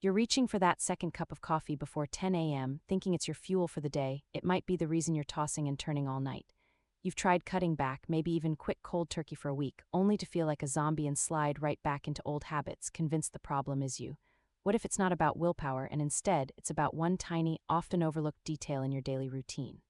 You're reaching for that second cup of coffee before 10 a.m., thinking it's your fuel for the day. It might be the reason you're tossing and turning all night. You've tried cutting back, maybe even quit cold turkey for a week, only to feel like a zombie and slide right back into old habits, convinced the problem is you. What if it's not about willpower and instead it's about one tiny, often overlooked detail in your daily routine?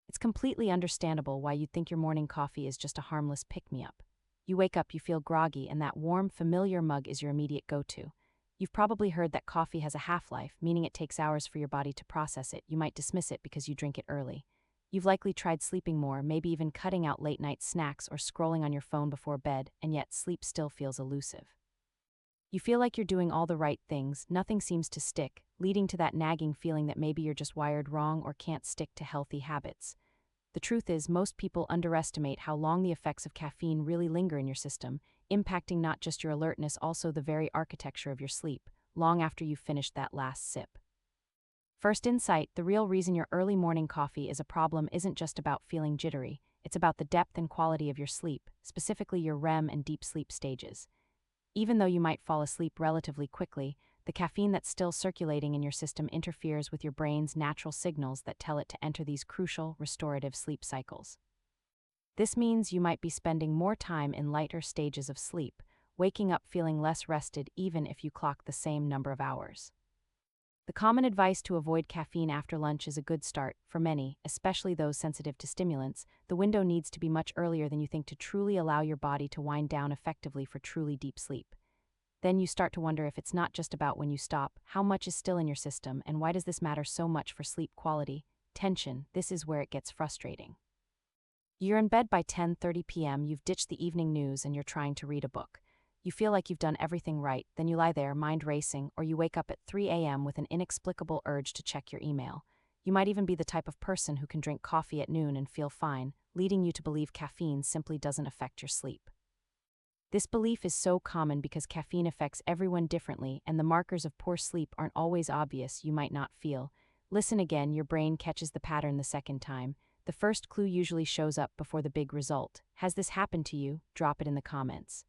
It's completely understandable why you'd think your morning coffee is just a harmless pick-me-up. You wake up, you feel groggy, and that warm, familiar mug is your immediate go-to. You've probably heard that coffee has a half-life, meaning it takes hours for your body to process it. You might dismiss it because you drink it early. You've likely tried sleeping more, maybe even cutting out late-night snacks or scrolling on your phone before bed, and yet sleep still feels elusive. You feel like you're doing all the right things, nothing seems to stick, leading to that nagging feeling that maybe you're just wired wrong or can't stick to healthy habits. The truth is, most people underestimate how long the effects of caffeine really linger in your system, impacting not just your alertness, also the very architecture of your sleep, long after you've finished that last sip. First insight, the real reason your early morning coffee is a problem isn't just about feeling jittery, it's about the depth and quality of your sleep, specifically your REM and deep sleep stages. Even though you might fall asleep relatively quickly, the caffeine that's still circulating in your system interferes with your brain's natural signals that tell it to enter these crucial, restorative sleep cycles. This means you might be spending more time in lighter stages of sleep, waking up feeling less rested even if you clock the same number of hours. The common advice to avoid caffeine after lunch is a good start. For many, especially those sensitive to stimulants, the window needs to be much earlier than you think to truly allow your body to wind down effectively for truly deep sleep. Then you start to wonder if it's not just about when you stop, how much is still in your system, and why does this matter so much for sleep quality? Tension, this is where it gets frustrating. You're in bed by 10:30 p.m., you've ditched the evening news and you're trying to read a book. You feel like you've done everything right, then you lie there, mind racing, or you wake up at 3 a.m. with an inexplicable urge to check your email. You might even be the type of person who can drink coffee at noon and feel fine, leading you to believe caffeine simply doesn't affect your sleep. This belief is so common because caffeine affects everyone differently, and the markers of poor sleep aren't always obvious. You might not feel. Listen again, your brain catches the pattern the second time. The first clue usually shows up before the big result. Has this happened to you? Drop it in the comments.